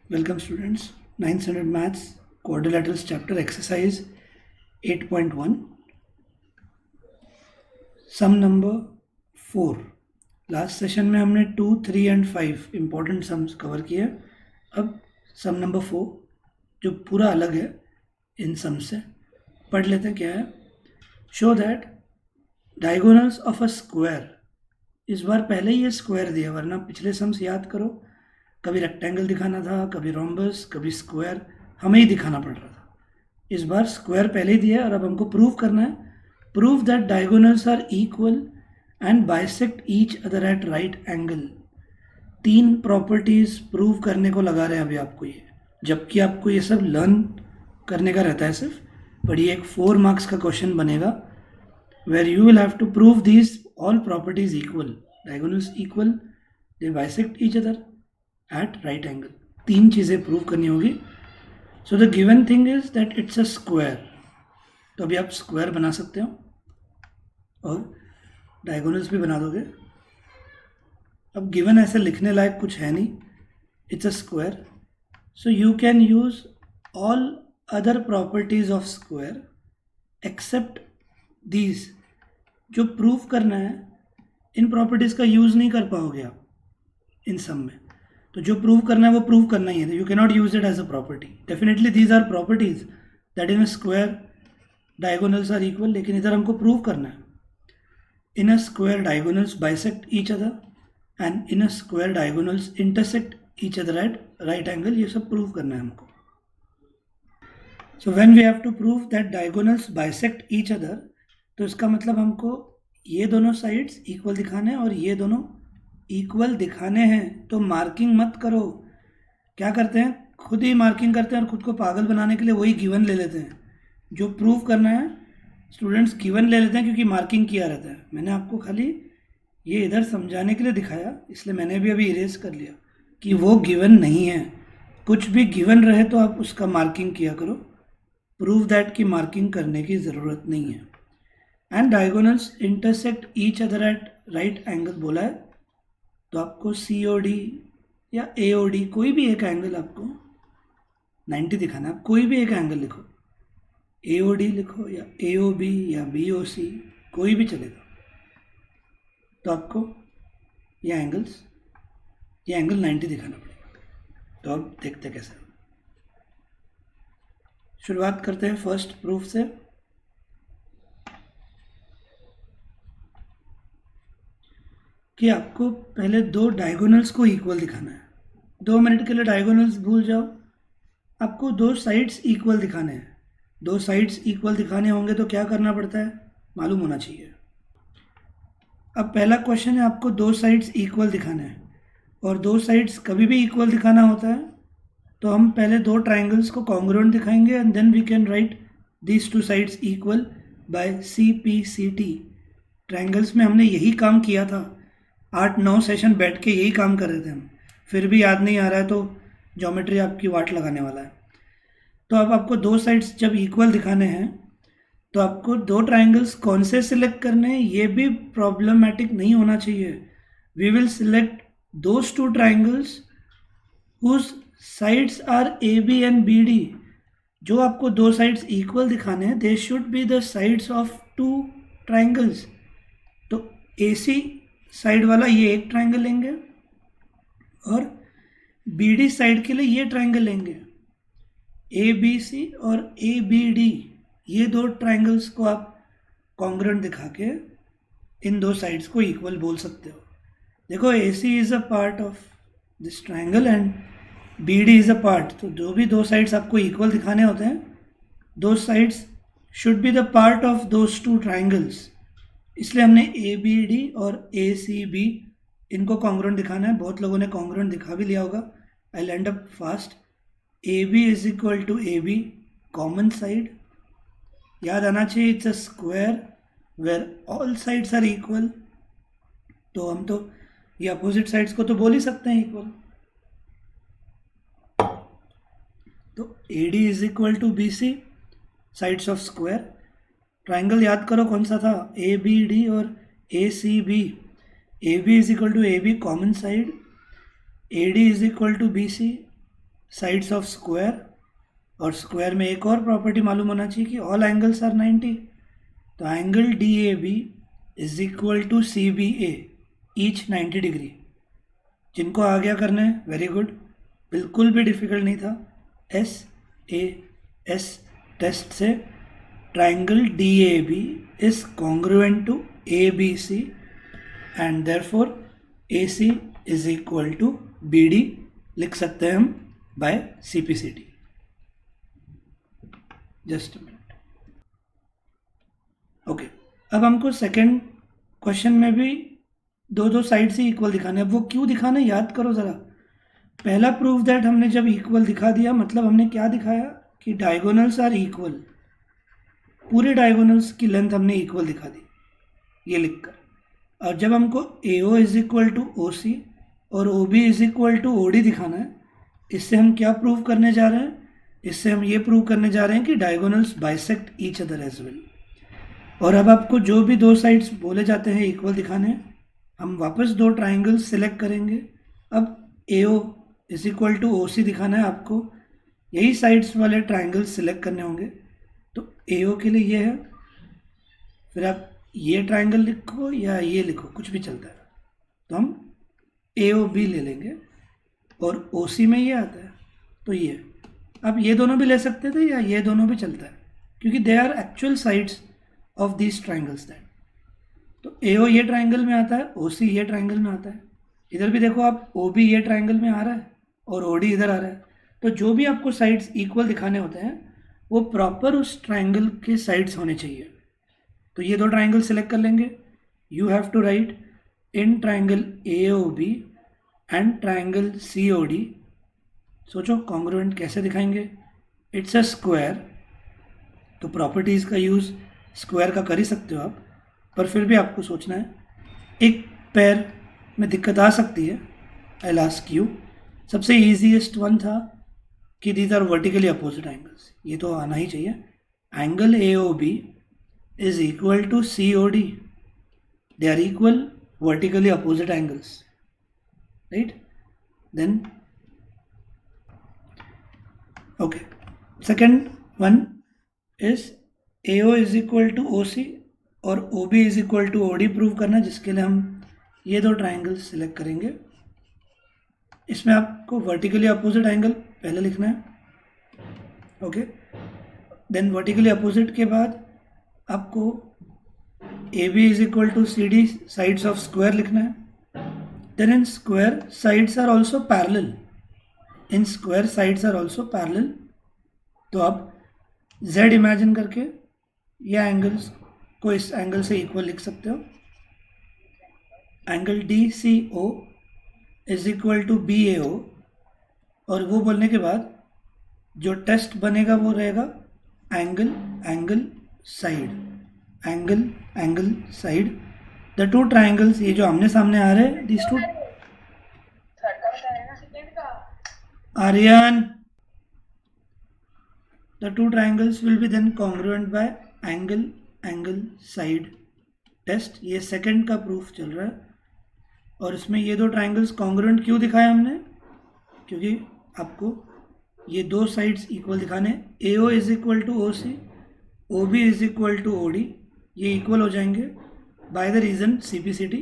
Welcome students, 9th standard maths quadrilaterals chapter exercise 8.1 sum number 4. Last session में हमने 2, 3 and 5 important sums cover किए. अब सम number 4 जो पूरा अलग है इन सम से पढ़ लेते हैं. क्या है? Show that diagonals of a square. इस बार पहले ही ये स्क्वायर दिया, वरना पिछले सम्स याद करो कभी रेक्टेंगल दिखाना था, कभी रोम्बस, कभी स्क्वायर, हमें ही दिखाना पड़ रहा था. इस बार स्क्वायर पहले ही दिया है और अब हमको प्रूव करना है. Prove that diagonals are equal and bisect each other at right angle. 3 properties prove करने को लगा रहे हैं अभी आपको ये, जबकि आपको ये सब लर्न करने का रहता है सिर्फ. पर ये एक 4 मार्क्स का क्वेश्चन बनेगा where you will have to prove these all properties equal. Diagonals equal, they bisect each other at right angle. 3 चीज़ें प्रूव करनी होगी. So the given thing is that it's a square. तो अभी आप square बना सकते हो और डायगोनल्स भी बना दोगे. अब गिवन ऐसे लिखने लायक कुछ है नहीं, it's a square. So you can use all other properties of square except these. जो प्रूव करना है इन प्रॉपर्टीज का यूज नहीं कर पाओगे आप इन सम में. तो जो प्रूव करना है वो प्रूव करना ही है. You can not use it as a property. Definitely these are properties that in a square diagonals are equal, लेकिन इधर हमको प्रूव करना है. In a square diagonals bisect each other and in a square diagonals intersect each other at right angle. ये सब prove करना है हमको. So when we have to prove that diagonals bisect each other, तो इसका मतलब हमको ये दोनों साइड्स इक्वल दिखाने हैं और ये दोनों इक्वल दिखाने हैं. तो मार्किंग मत करो. क्या करते हैं, खुद ही मार्किंग करते हैं और खुद को पागल बनाने के लिए वही गिवन ले लेते हैं. जो प्रूव करना है स्टूडेंट्स गिवन ले लेते हैं क्योंकि मार्किंग किया रहता है. मैंने आपको खाली ये इधर समझाने के लिए दिखाया, इसलिए मैंने भी अभी इरेज कर लिया कि वो गिवन नहीं है. कुछ भी गिवन रहे तो आप उसका मार्किंग किया करो. प्रूव दैट की मार्किंग करने की ज़रूरत नहीं है. And diagonals intersect each other at right angle बोला है, तो आपको COD या AOD कोई भी एक एंगल आपको 90 दिखाना है. आप कोई भी एक एंगल लिखो, AOD लिखो या AOB या BOC, कोई भी चलेगा. तो आपको ये एंगल 90 दिखाना पड़ेगा. तो अब देखते कैसे. शुरुआत करते हैं फर्स्ट प्रूफ से. कि आपको पहले 2 डायगोनल्स को इक्वल दिखाना है. 2 मिनट के लिए डायगोनल्स भूल जाओ, आपको 2 साइड्स इक्वल दिखाने हैं. 2 साइड्स इक्वल दिखाने होंगे तो क्या करना पड़ता है मालूम होना चाहिए. अब पहला क्वेश्चन है, आपको 2 साइड्स इक्वल दिखाना है और 2 साइड्स कभी भी इक्वल दिखाना होता है तो हम पहले 2 ट्राइंगल्स को कॉन्ग्रुएंट दिखाएंगे and then we can write these 2 sides equal by CPCT. Triangles में हमने यही काम किया था. 8-9 सेशन बैठ के यही काम कर रहे थे हम. फिर भी याद नहीं आ रहा है तो ज्योमेट्री आपकी वाट लगाने वाला है. तो अब आपको 2 साइड्स जब इक्वल दिखाने हैं तो आपको 2 ट्राइंगल्स कौन से सिलेक्ट करने हैं ये भी प्रॉब्लमेटिक नहीं होना चाहिए. We will select those 2 triangles whose sides are AB and BD. जो आपको 2 साइड्स इक्वल दिखाने हैं they should be the sides of 2 triangles. तो AC साइड वाला ये एक ट्राइंगल लेंगे और BD साइड के लिए ये ट्राइंगल लेंगे. ABC और ABD ये 2 ट्राइंगल्स को आप कॉन्ग्रुएंट दिखा के इन 2 साइड्स को इक्वल बोल सकते हो. देखो AC is a part of this triangle and BD is a part. तो जो भी 2 साइड्स आपको इक्वल दिखाने होते हैं, 2 sides should be the part of those 2 triangles. इसलिए हमने ABD और ACB इनको कॉन्ग्रुएंट दिखाना है. बहुत लोगों ने कॉन्ग्रुएंट दिखा भी लिया होगा. I end up fast. AB is equal to AB common side. याद आना चाहिए it's a square where all sides are equal. तो हम तो ये अपोजिट साइड्स को तो बोल ही सकते हैं इक्वल. तो AD is equal to BC sides of square. Triangle याद करो कौन सा था, ABD और ACB. AB is equal to AB common side, AD is equal to BC sides of square, और स्क्वायर में एक और प्रॉपर्टी मालूम होना चाहिए कि ऑल एंगल्स आर 90। तो angle D A B is equal to C B A, each 90 degree. जिनको आ गया करने वेरी गुड, बिल्कुल भी डिफिकल्ट नहीं था। एस ए एस टेस्ट से triangle D A B is congruent to A B C and therefore A C is equal to B D लिख सकते हैं हम by C P C T. Just a minute. Okay, अब हमको second question में भी दो दो साइड से इक्वल दिखाने। अब वो क्यों दिखाना याद करो ज़रा। पहला प्रूफ दैट हमने जब इक्वल दिखा दिया, मतलब हमने क्या दिखाया कि डायगोनल्स आर इक्वल, पूरे डायगोनल्स की लेंथ हमने इक्वल दिखा दी ये लिखकर। और जब हमको A O is equal to O C और O B is equal to O D दिखाना है, इससे हम क्या प्रूव करने जा रहे हैं? इससे हम ये प्रूव करने जा रहे हैं कि diagonals bisect each other as well. और अब आपको जो भी दो साइड्स बोले जाते हैं इक्वल दिखाने, हम वापस दो ट्राइंगल्स सिलेक्ट करेंगे। अब A O is equal to O C दिखाना है आपको, यही साइड्स वाले ट्राइंगल्स सिलेक्ट करने होंगे। तो ए ओ के लिए ये है, फिर आप ये ट्राइंगल लिखो या ये लिखो, कुछ भी चलता है। तो हम ए ओ बी ले लेंगे और ओ सी में ये आता है तो ये। आप ये दोनों भी ले सकते थे या ये दोनों भी चलता है, क्योंकि they are actual sides of these triangles that. तो ए ओ ये ट्राइंगल में आता है, ओ सी ये ट्राइंगल में आता है। इधर भी देखो आप, ओ बी ये ट्राइंगल में आ रहा है और ओ डी इधर आ रहा है। तो जो भी आपको साइड्स इक्वल दिखाने होते हैं वो प्रॉपर उस ट्राइंगल के साइड्स होने चाहिए। तो ये दो ट्राइंगल सेलेक्ट कर लेंगे। You have to write in triangle A O B and triangle C O D. सोचो कॉन्ग्रुएंट कैसे दिखाएंगे। इट्स अ स्क्वायर, तो प्रॉपर्टीज़ का यूज़ स्क्वायर का कर ही सकते हो आप, पर फिर भी आपको सोचना है। एक पैर में दिक्कत आ सकती है, आई आस्क यू। सबसे ईजीएस्ट वन था कि these are vertically opposite angles, ये तो आना ही चाहिए। Angle A O B is equal to C O D, they are equal vertically opposite angles, right. Then okay, second one is A O is equal to O C और O B is equal to O D prove करना, जिसके लिए हम ये दो triangles select करेंगे। इसमें आपको वर्टिकली अपोजिट एंगल पहले लिखना है, ओके। देन वर्टिकली अपोजिट के बाद आपको A B is equal to C D, sides of square लिखना है। Then in square sides are also parallel, in square sides are also parallel. तो आप जेड इमेजिन करके या एंगल्स को इस एंगल से इक्वल लिख सकते हो। Angle D C O is equal to B A O, और वो बोलने के बाद जो टेस्ट बनेगा वो रहेगा angle angle side, angle angle side. The two triangles, ये जो आमने सामने आ रहे हैं, this two are in, the two triangles will be then congruent by angle angle side test। ये सेकंड का प्रूफ चल रहा है। और इसमें ये दो ट्राइंगल्स कॉन्ग्रुएंट क्यों दिखाया हमने? क्योंकि आपको ये दो साइड्स इक्वल दिखाने। A O is equal to O C, O B is equal to O D, ये इक्वल हो जाएंगे by the reason C P C D,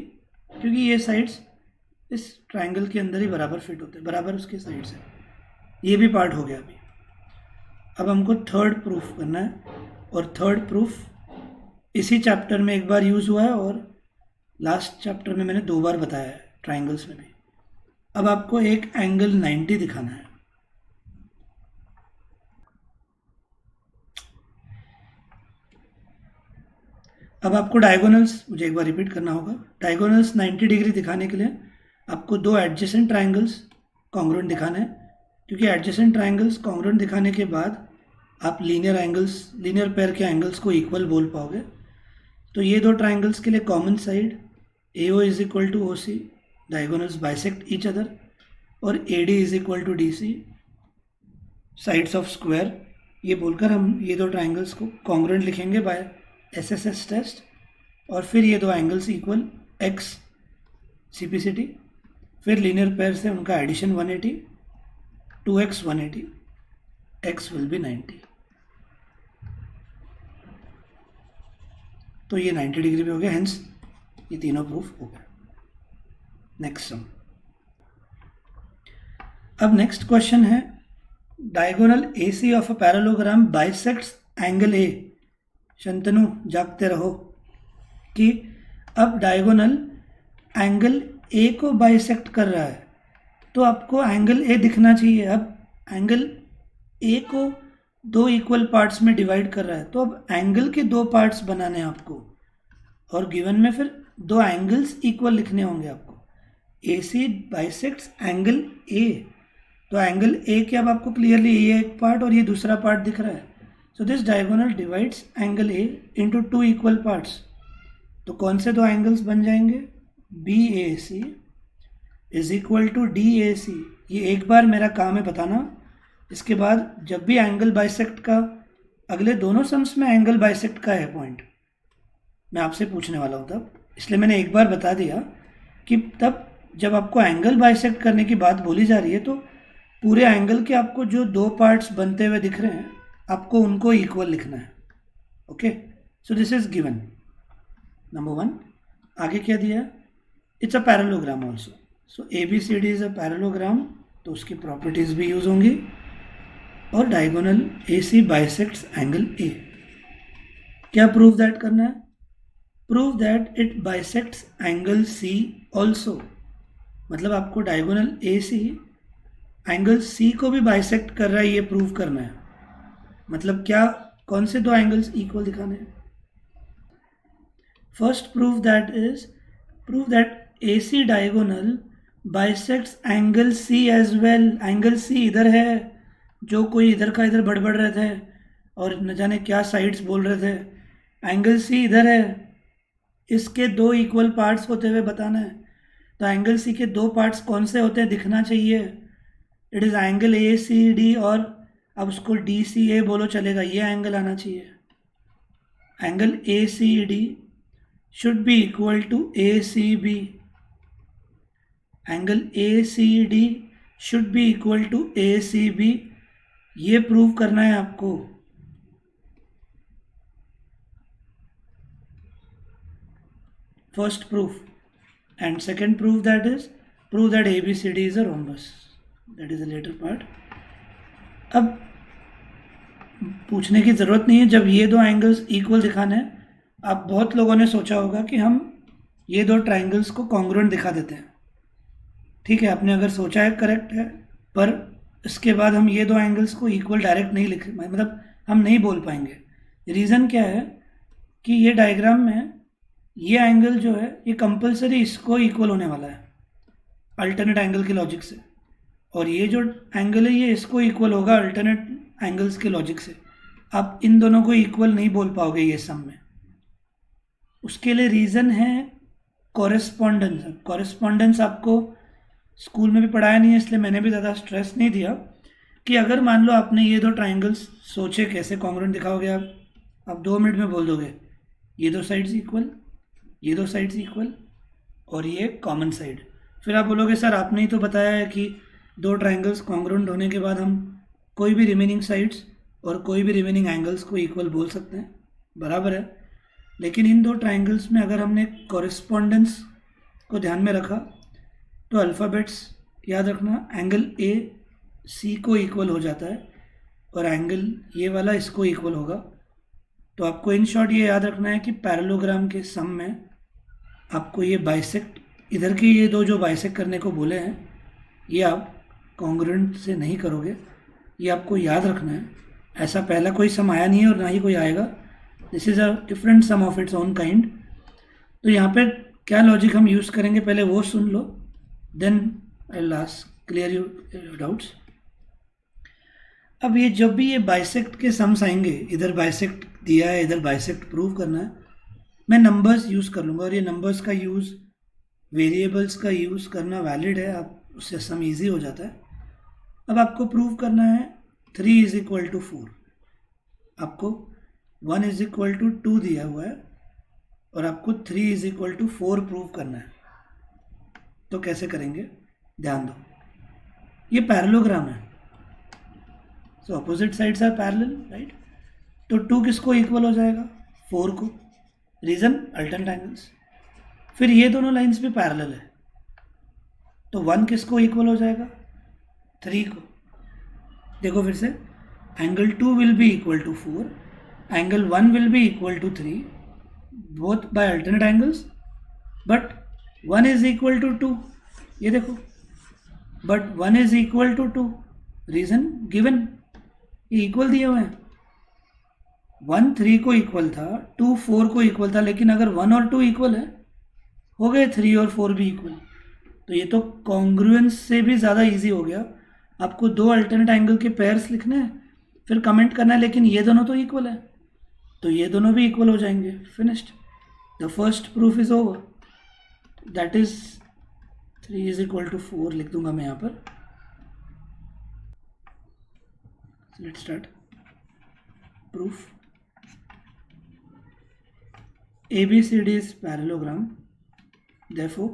क्योंकि ये साइड्स इस ट्राइंगल के अंदर ही बराबर फिट होते हैं, बराबर उसके साइड्स हैं। ये भी पार्ट हो गया अभी। अब हमको थर्ड प्रूफ करना है, और थर्ड प्रूफ इसी चैप्टर में एक बार यूज़ हुआ है और लास्ट चैप्टर में मैंने 2 बार बताया है ट्राइंगल्स में भी। अब आपको एक एंगल 90 दिखाना है। अब आपको डायगोनल्स, मुझे एक बार रिपीट करना होगा, डायगोनल्स 90 डिग्री दिखाने के लिए आपको दो एडजेसेंट ट्राइंगल्स कॉन्ग्रुएंट दिखाने हैं, क्योंकि एडजेसेंट ट्राइंगल्स कॉन्ग्रुएंट दिखाने के बाद आप लीनियर एंगल्स, लीनियर पेयर के एंगल्स को इक्वल बोल पाओगे। तो ये दो ट्राइंगल्स के लिए common side A O is equal to O C, diagonals bisect each other, और A D is equal to D C, sides of square, ये बोलकर हम ये दो ट्राइंगल्स को कॉन्ग्रुएंट लिखेंगे by S S S test. और फिर ये दो angles equal x C P C T, फिर लीनियर पेयर से उनका addition 180, 2x 180, x will be 90. तो ये 90 डिग्री पे हो गया, हेंस ये तीनों प्रूफ हो गया. Next sum. अब नेक्स्ट क्वेश्चन है, diagonal AC of a parallelogram bisects angle A. Shantanu जागते रहो. कि अब डायगोनल एंगल A को बाइसेक्ट कर रहा है, तो आपको एंगल A दिखना चाहिए. अब एंगल A को दो इक्वल पार्ट्स में डिवाइड कर रहा है, तो अब एंगल के दो पार्ट्स बनाने हैं आपको, और गिवन में फिर दो एंगल्स इक्वल लिखने होंगे आपको. AC बाइसेक्ट्स एंगल A, तो एंगल A के अब आपको क्लियरली ये एक पार्ट और ये दूसरा पार्ट दिख रहा है. So this diagonal divides angle A into two equal parts. तो कौन से दो एंगल्स बन जाएंगे? BAC is equal to DAC. ये एक बार मेरा काम है बताना. इसके बाद जब भी एंगल बाइसेक्ट का, अगले दोनों सम्स में एंगल बाइसेक्ट का है पॉइंट, मैं आपसे पूछने वाला हूँ तब, इसलिए मैंने एक बार बता दिया कि तब जब आपको एंगल बाइसेक्ट करने की बात बोली जा रही है, तो पूरे एंगल के आपको जो दो पार्ट्स बनते हुए दिख रहे हैं, आपको उनको इक्वल लिखना है. Okay, so this is given. Number 1. आगे क्या दिया? It's a parallelogram also. So ABCD is a parallelogram, तो उसकी प्रॉपर्टीज भी यूज होंगी. और diagonal AC bisects angle A. क्या प्रूव दैट करना है? Prove that it bisects angle C also. मतलब आपको डायगोनल AC एंगल C को भी बाइसेक्ट कर रहा है, ये प्रूव करना है. मतलब क्या, कौन से दो एंगल्स इक्वल दिखाने हैं? First prove that is, prove that AC diagonal bisects angle C as well. Angle C इधर है, जो कोई इधर का इधर बड़बड़ रहे थे और न जाने क्या साइड्स बोल रहे थे. एंगल C इधर है, इसके दो इक्वल पार्ट्स होते हुए बताना है. तो एंगल C के दो पार्ट्स कौन से होते हैं दिखना चाहिए. इट इज़ एंगल ACD, और अब उसको DCA बोलो चलेगा, ये एंगल आना चाहिए. Angle ACD should be equal to ACB. Angle ACD should be equal to ACB. ये प्रूव करना है आपको. First proof. And second proof that is, prove that ABCD is a rhombus. That is a latter part. अब पूछने की ज़रूरत नहीं है, जब ये दो एंगल्स इक्वल दिखाने हैं, आप बहुत लोगों ने सोचा होगा कि हम ये दो ट्राइंगल्स को कॉन्ग्रुएंट दिखा देते हैं. ठीक है, आपने अगर सोचा है करेक्ट है, पर इसके बाद हम ये दो एंगल्स को इक्वल डायरेक्ट नहीं लिख, मतलब हम नहीं बोल पाएंगे. रीज़न क्या है कि ये डायग्राम में ये एंगल जो है, ये कंपलसरी इसको इक्वल होने वाला है अल्टरनेट एंगल के लॉजिक से, और ये जो एंगल है ये इसको इक्वल होगा अल्टरनेट एंगल्स के लॉजिक से. आप इन दोनों को इक्वल नहीं बोल पाओगे ये सम में. उसके लिए रीज़न है कॉरेस्पॉन्डेंस. कॉरेस्पॉन्डेंस आपको स्कूल में भी पढ़ाया नहीं है, इसलिए मैंने भी ज़्यादा स्ट्रेस नहीं दिया. कि अगर मान लो आपने ये दो ट्राइंगल्स सोचे कैसे कॉन्ग्रुएंट दिखाओगे, आप 2 मिनट में बोल दोगे ये दो साइड्स इक्वल, ये दो साइड्स इक्वल, और ये कॉमन साइड. फिर आप बोलोगे सर आपने ही तो बताया है कि दो ट्राइंगल्स कॉन्ग्रुएंट होने के बाद हम कोई भी रिमेनिंग साइड्स और कोई भी रिमेनिंग एंगल्स को इक्वल बोल सकते हैं. बराबर है, लेकिन इन दो ट्राइंगल्स में अगर हमने कॉरेस्पॉन्डेंस को ध्यान में रखा, तो अल्फ़ाबेट्स याद रखना, एंगल AC को इक्वल हो जाता है और एंगल ये वाला इसको इक्वल होगा. तो आपको इन शॉर्ट ये याद रखना है कि पैरेललोग्राम के सम में आपको ये बाइसेक्ट, इधर के ये दो जो बाइसेक्ट करने को बोले हैं, ये आप कॉन्ग्रुएंट से नहीं करोगे. ये आपको याद रखना है. ऐसा पहला कोई सम आया नहीं है और ना ही कोई आएगा. This is a different sum of its own kind. तो यहाँ पे क्या लॉजिक हम यूज़ करेंगे पहले वो सुन लो, then I will clear your doubts. अब ये जब भी ये बाइसेक्ट के सम्स आएंगे, इधर बाइसेक्ट दिया है, इधर बाइसेक्ट प्रूव करना है, मैं नंबर्स यूज़ कर लूँगा. और ये नंबर्स का यूज़, वेरिएबल्स का यूज़ करना वैलिड है, आप उससे सम ईजी हो जाता है. अब आपको प्रूव करना है 3 इज इक्वल टू 4. आपको 1 इज इक्वल टू 2 दिया हुआ है और आपको 3 इज इक्वल टू 4 प्रूव करना है. तो कैसे करेंगे ध्यान दो. ये पैरेललोग्राम है, so opposite sides are parallel, right. तो 2 किसको इक्वल हो जाएगा? 4 को। Reason alternate angles. फिर ये दोनों लाइंस भी पैरेलल है, तो 1 किसको इक्वल हो जाएगा? 3 को। देखो फिर से, angle 2 will be equal to 4, angle 1 will be equal to 3, both by alternate angles, but 1 is equal to 2। ये देखो, but 1 is equal to 2, reason given, ये इक्वल दिए हुए हैं। 1 3 को इक्वल था, 2 4 को इक्वल था, लेकिन अगर 1 और 2 इक्वल है, हो गए 3 और 4 भी इक्वल। तो ये तो कॉन्ग्रुएंस से भी ज़्यादा इजी हो गया। आपको 2 अल्टरनेट एंगल के पेयर्स लिखने हैं, फिर कमेंट करना है, लेकिन ये दोनों तो इक्वल है, तो ये दोनों भी इक्वल हो जाएंगे। Finished, the first proof is over, that is 3 is equal to 4 लिख दूंगा मैं यहाँ पर। Let's start proof. ABCD is parallelogram, therefore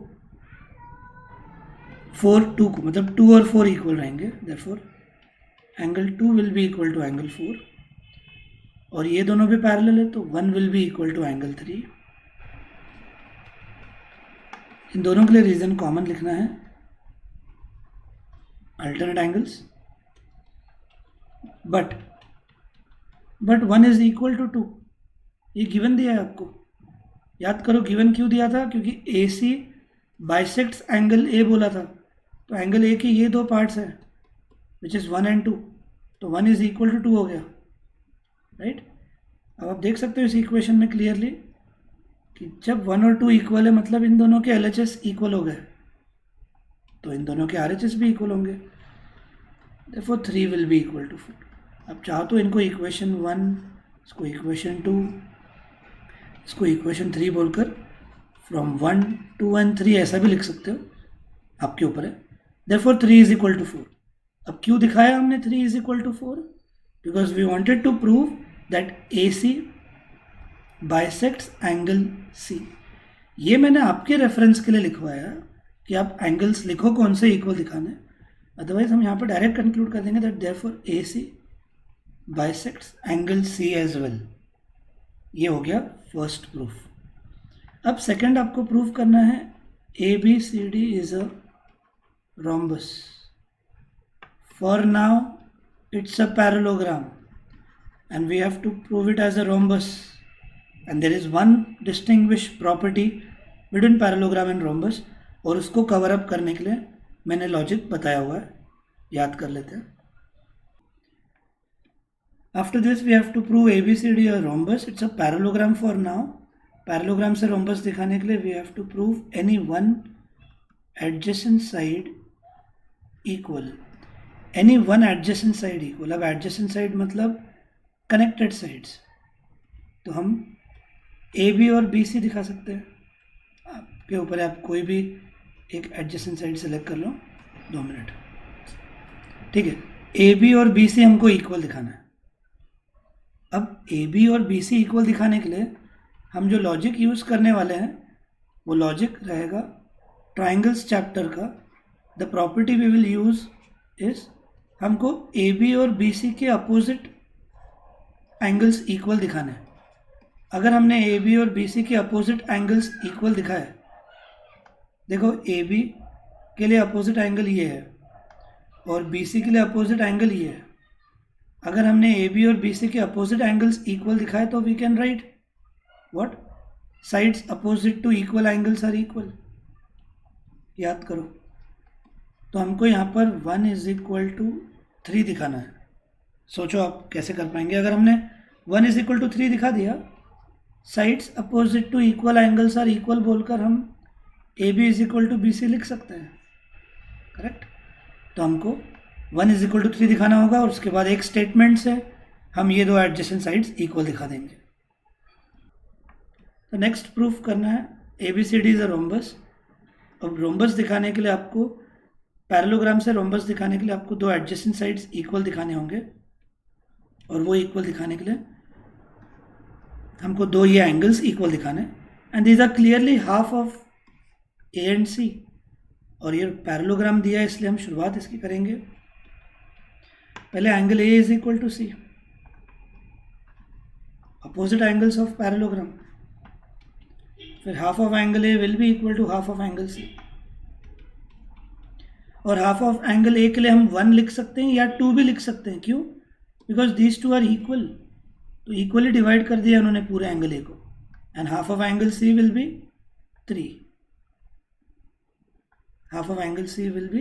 4 2 को, मतलब 2 और 4 इक्वल रहेंगे, therefore angle 2 will be equal to angle 4, और ये दोनों भी पैरेलल है, तो 1 will be equal to angle 3। इन दोनों के लिए रीजन कॉमन लिखना है, alternate angles, but 1 is equal to 2, ये गिवन दिया है आपको। याद करो गिवन क्यों दिया था, क्योंकि AC बाइसेक्ट्स एंगल A बोला था, तो एंगल A के ये दो पार्ट्स हैं विच इज़ 1 and 2, तो 1 इज इक्वल टू 2 हो गया, राइट। अब आप देख सकते हो इस इक्वेशन में क्लियरली कि जब 1 और 2 इक्वल है, मतलब इन दोनों के LHS इक्वल हो गए, तो इन दोनों के RHS भी इक्वल होंगे, therefore 3 will be equal to 4। अब चाहो तो इनको इक्वेशन 1, इसको इक्वेशन 2, इसको इक्वेशन 3 बोलकर फ्रॉम 1 2 and 3 ऐसा भी लिख सकते हो, आपके ऊपर है। therefore 3 is equal to 4। अब क्यों दिखाया हमने 3 is equal to 4? Because we wanted to prove that AC bisects angle C। ये मैंने आपके रेफरेंस के लिए लिखवाया कि आप एंगल्स लिखो कौन से इक्वल दिखाने, अदरवाइज हम यहाँ पर डायरेक्ट कंक्लूड कर देंगे that therefore AC bisects angle C as well. ये हो गया फर्स्ट प्रूफ। अब सेकंड आपको प्रूफ करना है ABCD is a rhombus. For now it's a parallelogram and we have to prove it as a rhombus, and there is one distinguished property between parallelogram and rhombus, और उसको cover up करने के लिए मैंने logic बताया हुआ है, याद कर लेते हैं। After this we have to prove ABCD a rhombus. It's a parallelogram for now. Parallelogram से रोम्बस दिखाने के लिए we have to prove any one adjacent side equal. Any one adjacent side equal. अब adjacent side मतलब connected sides, तो हम AB और BC दिखा सकते हैं। आपके ऊपर है, आप कोई भी एक adjacent side सेलेक्ट कर लो, 2 मिनट, ठीक है। AB और BC हमको इक्वल दिखाना है। अब AB और BC इक्वल दिखाने के लिए हम जो लॉजिक यूज़ करने वाले हैं वो लॉजिक रहेगा ट्राइंगल्स चैप्टर का। The property we will use is, हमको AB और BC के अपोजिट एंगल्स इक्वल दिखाने हैं। अगर हमने AB और BC के अपोजिट एंगल्स इक्वल दिखाए, देखो AB के लिए अपोजिट एंगल ये है और BC के लिए अपोजिट एंगल ये है। अगर हमने AB और BC के अपोजिट एंगल्स इक्वल दिखाए तो we can write what, sides opposite to equal angles are equal. याद करो, तो हमको यहाँ पर 1 इज इक्वल टू 3 दिखाना है। सोचो आप कैसे कर पाएंगे। अगर हमने 1 इज इक्वल टू 3 दिखा दिया, sides opposite to equal angles are equal बोलकर हम AB is equal to BC लिख सकते हैं, करेक्ट। तो हमको 1 इज इक्वल टू 3 दिखाना होगा और उसके बाद एक स्टेटमेंट से हम ये दो एडजेसेंट साइड्स इक्वल दिखा देंगे। तो नेक्स्ट प्रूफ करना है ABCD इज अ रोम्बस। अब रोम्बस दिखाने के लिए आपको, पैरेललोग्राम से रोम्बस दिखाने के लिए आपको दो एडजेसेंट साइड्स इक्वल दिखाने होंगे, और वो इक्वल दिखाने के लिए हमको दो ये एंगल्स इक्वल दिखाने, and these are clearly half of A and C। और ये पैरेललोग्राम दिया है इसलिए हम शुरुआत इसकी करेंगे। पहले angle A is equal to C, opposite angles of parallelogram, फिर half of angle A will be equal to half of angle C, और हाफ ऑफ एंगल ए के लिए हम 1 लिख सकते हैं या 2 भी लिख सकते हैं। क्यों? Because these two are equal, तो इक्वली डिवाइड कर दिया उन्होंने पूरे एंगल ए को, and half of angle C will be 3, half of angle C will be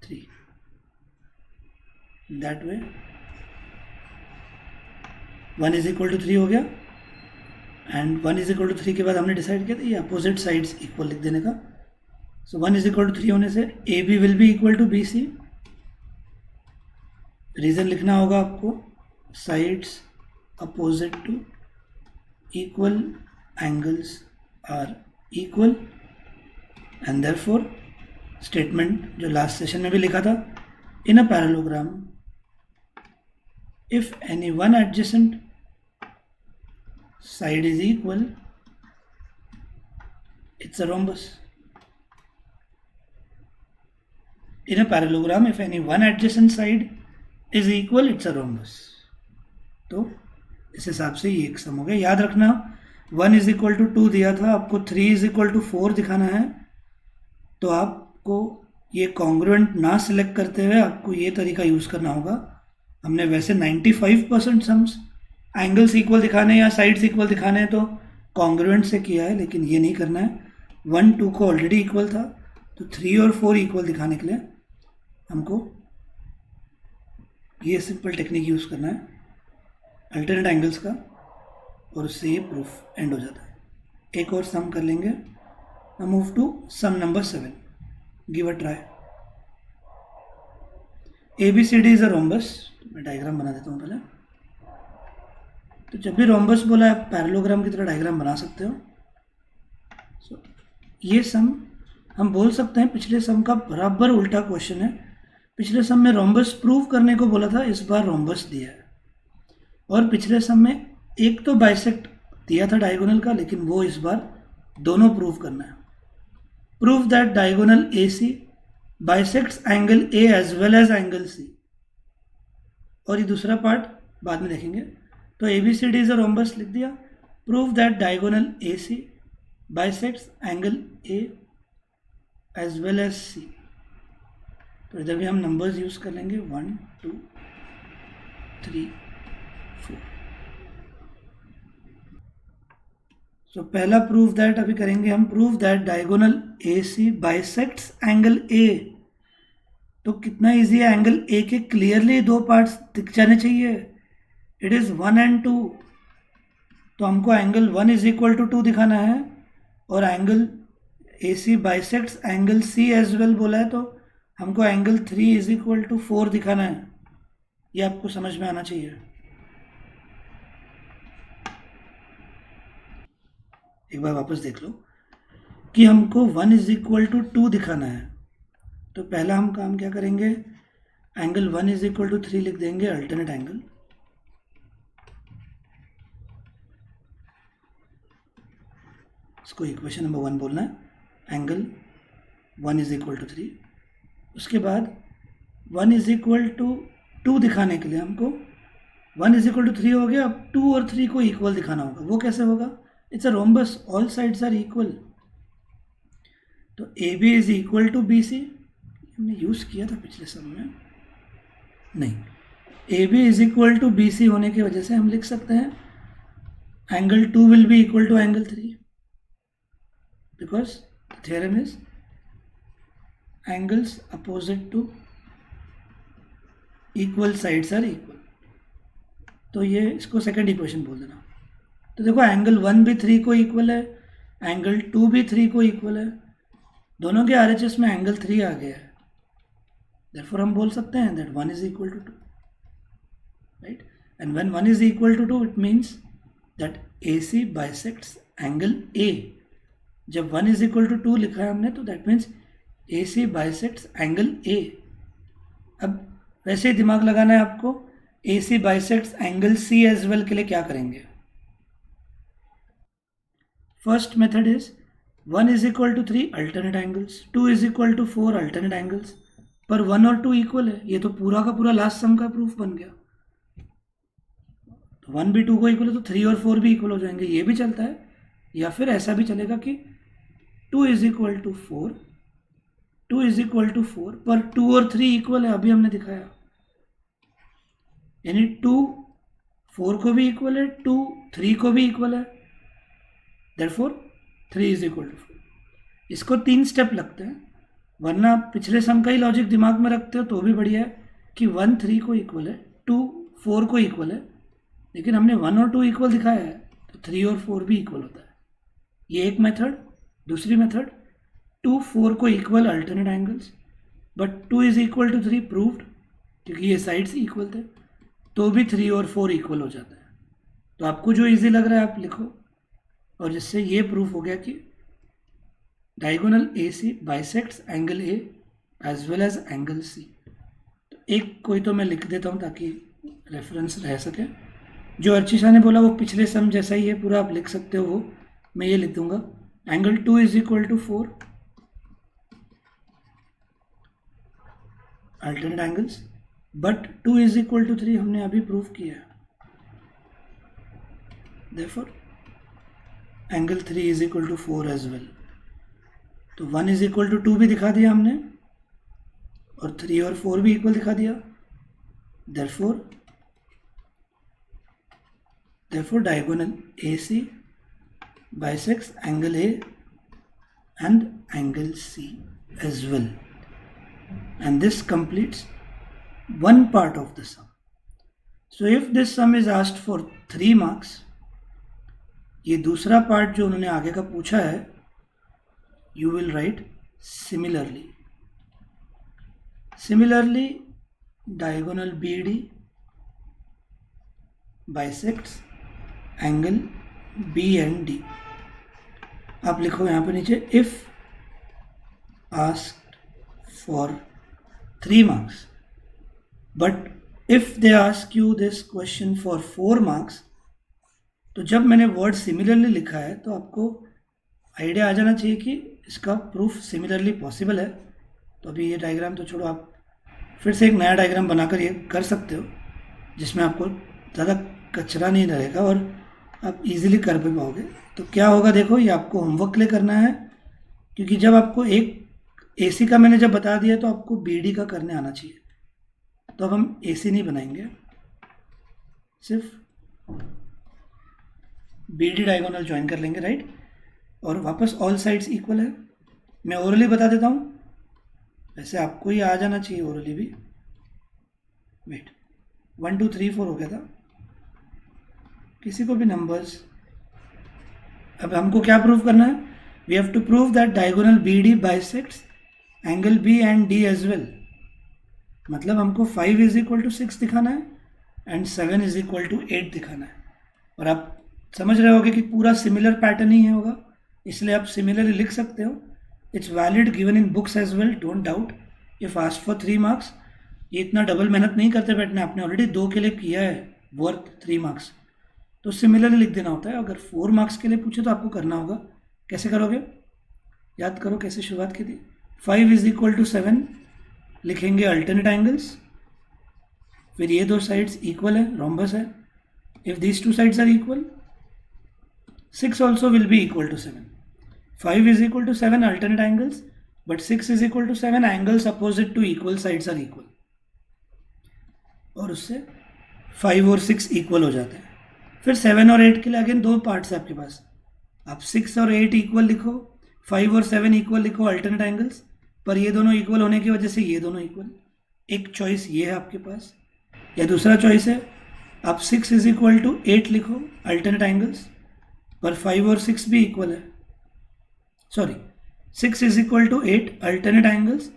3. That way 1 is equal to 3 हो गया, एंड 1 is equal to 3 के बाद हमने डिसाइड किया था ये अपोजिट साइड्स इक्वल लिख देने का। सो 1 is equal to 3 होने से AB will be equal to BC। Reason लिखना होगा आपको, sides opposite to equal angles are equal, and therefore statement जो लास्ट सेशन में भी लिखा था, in a parallelogram if any one adjacent side is equal it's a rhombus. In a parallelogram if any one adjacent side is equal it's a rhombus. तो इस हिसाब से ये एक सम हो गया। याद रखना 1 is equal to 2 दिया था, आपको 3 is equal to 4 दिखाना है, तो आपको ये कॉन्ग्रुएंट ना सिलेक्ट करते हुए आपको ये तरीका यूज़ करना होगा। हमने वैसे 95% सम्स एंगल्स इक्वल दिखाने या साइड्स इक्वल दिखाने हैं तो कॉन्ग्रुएंट से किया है, लेकिन ये नहीं करना है। 1 2 को ऑलरेडी इक्वल था, तो 3 और 4 इक्वल दिखाने के लिए हमको ये सिंपल टेक्निक यूज़ करना है अल्टरनेट एंगल्स का, और उससे ये प्रूफ एंड हो जाता है। एक और सम कर लेंगे। Now move to sum number 7, give a try. ABCD is a rhombus. मैं डायग्राम बना देता हूँ पहले। तो जब भी रोम्बस बोला है आप पैरेललोग्राम की तरह डायग्राम बना सकते हो। सो ये सम हम बोल सकते हैं पिछले सम का बराबर उल्टा क्वेश्चन है। पिछले सम में रोम्बस प्रूव करने को बोला था, इस बार रोम्बस दिया है। और पिछले सम में एक तो बाइसेक्ट दिया था डायगोनल का, लेकिन वो इस बार दोनों प्रूव करना है। Prove that diagonal AC bisects angle A as well as angle C। और ये दूसरा पार्ट बाद में देखेंगे। तो ABCD इज अ रोम्बस लिख दिया। Prove that diagonal AC bisects angle A as well as C। तो इधर भी हम नंबर्स यूज कर लेंगे 1 2 3 4। सो पहला प्रूफ दैट अभी करेंगे हम। Proof that diagonal AC bisects angle A। तो कितना इजी है, एंगल A के क्लियरली दो पार्ट्स दिख जाने चाहिए। It is 1 and 2। तो हमको एंगल 1 is equal to 2 दिखाना है, और angle AC bisects angle C as well बोला है, तो हमको एंगल 3 is equal to 4 दिखाना है। ये आपको समझ में आना चाहिए। एक बार वापस देख लो कि हमको 1 is equal to 2 दिखाना है। तो पहला हम काम क्या करेंगे, एंगल 1 is equal to 3 लिख देंगे, अल्टरनेट एंगल। इसको इक्वेशन नंबर 1 बोलना है। Angle 1 is equal to 3। उसके बाद 1 is equal to 2 दिखाने के लिए हमको 1 is equal to 3 हो गया, अब 2 और 3 को इक्वल दिखाना होगा। वो कैसे होगा, it's a rhombus, all sides are equal. तो AB is equal to BC, हमने यूज किया था पिछले सम में, नहीं। AB is equal to BC होने की वजह से हम लिख सकते हैं angle 2 will be equal to angle 3, because theorem is angles opposite to equal sides are equal. तो ये इसको सेकंड इक्वेशन बोल देना। तो देखो एंगल 1 भी 3 को इक्वल है, एंगल 2 भी 3 को इक्वल है, दोनों के RHS में एंगल 3 आ गया है। देयरफॉर हम बोल सकते हैं that 1 is equal to 2, right. And when 1 is equal to 2 it means that AC bisects angle A। जब 1 is equal to 2 लिखा है हमने, तो that means AC bisects angle A। अब वैसे ही दिमाग लगाना है आपको, AC bisects angle C as well के लिए क्या करेंगे। First method is 1 is equal to 3 alternate angles, 2 is equal to 4 alternate angles, पर 1 और 2 इक्वल है, ये तो पूरा का पूरा लास्ट सम का प्रूफ बन गया। तो 1 भी 2 को इक्वल है तो 3 और 4 भी इक्वल हो जाएंगे, ये भी चलता है। या फिर ऐसा भी चलेगा कि 2 is equal to 4, 2 is equal to 4, पर 2 और 3 इक्वल है, अभी हमने दिखाया। यानी 2 4 को भी इक्वल है, 2 3 को भी इक्वल है, देयरफॉर 3 इज इक्वल टू 4। इसको 3 स्टेप लगते हैं, वरना पिछले सम का ही लॉजिक दिमाग में रखते हो तो भी बढ़िया है कि 1 3 को इक्वल है, 2 4 को इक्वल है, लेकिन हमने 1 और 2 इक्वल दिखाया है तो 3 और 4 भी इक्वल होता है। ये एक मेथड। दूसरी मेथड, 2 4 को equal alternate angles, but 2 is equal to 3 proved, क्योंकि ये साइड्स इक्वल थे, तो भी 3 और 4 इक्वल हो जाता है। तो आपको जो इजी लग रहा है आप लिखो, और जिससे ये प्रूफ हो गया कि diagonal A C bisects angle A as well as angle C. तो एक कोई तो मैं लिख देता हूँ ताकि रेफरेंस रह सके। जो अर्चिशा ने बोला वो पिछले सम जैसा ही है, पूरा आप लिख सकते हो वो, मैं ये लिख दूंगा। Angle 2 is equal to 4 alternate angles, but 2 is equal to 3 हमने अभी प्रूफ किया है, therefore angle 3 is equal to 4 as well. तो 1 इज इक्वल टू 2 भी दिखा दिया हमने, और 3 और 4 भी इक्वल दिखा दिया, therefore diagonal AC bisects angle A and angle C as well, and this completes one part of the sum. So if this sum is asked for 3 marks, ये दूसरा पार्ट जो उन्होंने आगे का पूछा है, you will write similarly. Similarly, diagonal BD bisects angle B and D. आप लिखो यहाँ पे नीचे, if asked for 3 marks, but if they ask you this question for 4 marks, तो जब मैंने वर्ड सिमिलरली लिखा है तो आपको आइडिया आ जाना चाहिए कि इसका प्रूफ सिमिलरली पॉसिबल है। तो अभी ये डायग्राम तो छोड़ो, आप फिर से एक नया डायग्राम बनाकर ये कर सकते हो, जिसमें आपको ज़्यादा कचरा नहीं रहेगा और आप इजीली कर भी पाओगे। तो क्या होगा देखो, ये आपको होमवर्क के लिए करना है, क्योंकि जब आपको एक एसी का मैंने जब बता दिया तो आपको बीडी का करने आना चाहिए। तो अब हम एसी नहीं बनाएंगे, सिर्फ बीडी डायगोनल ज्वाइन कर लेंगे, राइट। और वापस ऑल साइड्स इक्वल है। मैं ओरली बता देता हूँ, वैसे आपको ही आ जाना चाहिए ओरली भी। वेट, 1 2 3 4 हो गया था, किसी को भी नंबर्स। अब हमको क्या प्रूव करना है, we have to prove that diagonal B D bisects angle B and D as well. मतलब हमको 5 इज इक्वल टू 6 दिखाना है एंड 7 इज इक्वल टू 8 दिखाना है। और आप समझ रहे होगे कि पूरा सिमिलर पैटर्न ही है होगा, इसलिए आप सिमिलरली लिख सकते हो। It's valid given in books as well, don't doubt. If asked for 3 marks, ये इतना डबल मेहनत नहीं करते बैठना, आपने ऑलरेडी 2 के लिए किया है वर्थ 3 मार्क्स, तो सिमिलरली लिख देना होता है। अगर 4 मार्क्स के लिए पूछे तो आपको करना होगा। कैसे करोगे, याद करो कैसे शुरुआत की थी। 5 इज इक्वल टू 7 लिखेंगे अल्टरनेट एंगल्स, फिर ये 2 साइड्स इक्वल है, रोम्बस है। If these 2 sides are equal, 6 also will be equal to 7। 5 is equal to 7 alternate angles, but 6 is equal to 7 angles opposite to equal sides are equal, और उससे 5 और 6 equal हो जाते हैं। फिर 7 और 8 के लिए अगेन 2 पार्ट्स है आपके पास, आप 6 और 8 इक्वल लिखो, 5 और 7 इक्वल लिखो अल्टरनेट एंगल्स, पर ये दोनों इक्वल होने की वजह से ये दोनों इक्वल। एक चॉइस ये है आपके पास, या दूसरा चॉइस है आप 6 इज इक्वल टू 8 लिखो अल्टरनेट एंगल्स, पर 5 और 6 भी इक्वल है। Sorry, 6 is equal to 8 alternate angles,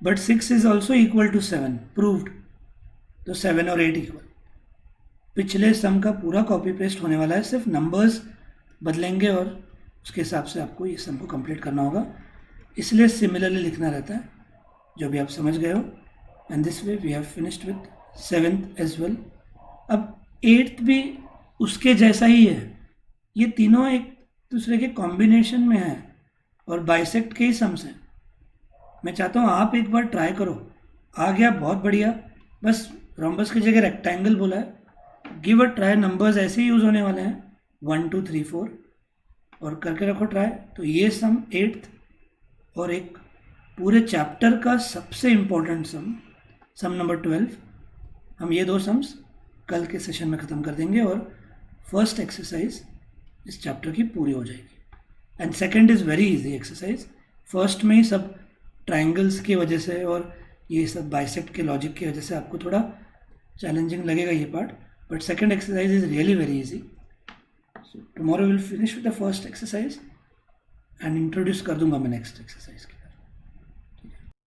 but 6 is also equal to 7 proved, तो 7 और 8 इक्वल। पिछले सम का पूरा कॉपी पेस्ट होने वाला है, सिर्फ नंबर्स बदलेंगे और उसके हिसाब से आपको ये सम को कंप्लीट करना होगा, इसलिए सिमिलरली लिखना रहता है, जो भी आप समझ गए हो। And this way we have finished with 7th as well. अब 8th भी उसके जैसा ही है, ये तीनों एक दूसरे के कॉम्बिनेशन में है और बाइसेक्ट के ही सम्स हैं। मैं चाहता हूँ आप एक बार ट्राई करो, आ गया, बहुत बढ़िया। बस रोम्बस की जगह रेक्टेंगल बोला है, गिव अ ट्राई, नंबर्स ऐसे ही यूज़ होने वाले हैं 1 2 3 4, और करके रखो ट्राई। तो ये सम 8th और एक पूरे चैप्टर का सबसे इम्पोर्टेंट सम, सम नंबर 12, हम ये दो सम्स कल के सेशन में ख़त्म कर देंगे और फर्स्ट एक्सरसाइज इस चैप्टर की पूरी हो जाएगी। And second is very easy exercise. First में ही सब ट्राइंगल्स की वजह से और ये सब बाइसेक्ट के लॉजिक की वजह से आपको थोड़ा चैलेंजिंग लगेगा ये part, but second exercise is really very easy. So tomorrow will finish with the first exercise and introduce कर दूंगा मैं नेक्स्ट एक्सरसाइज की।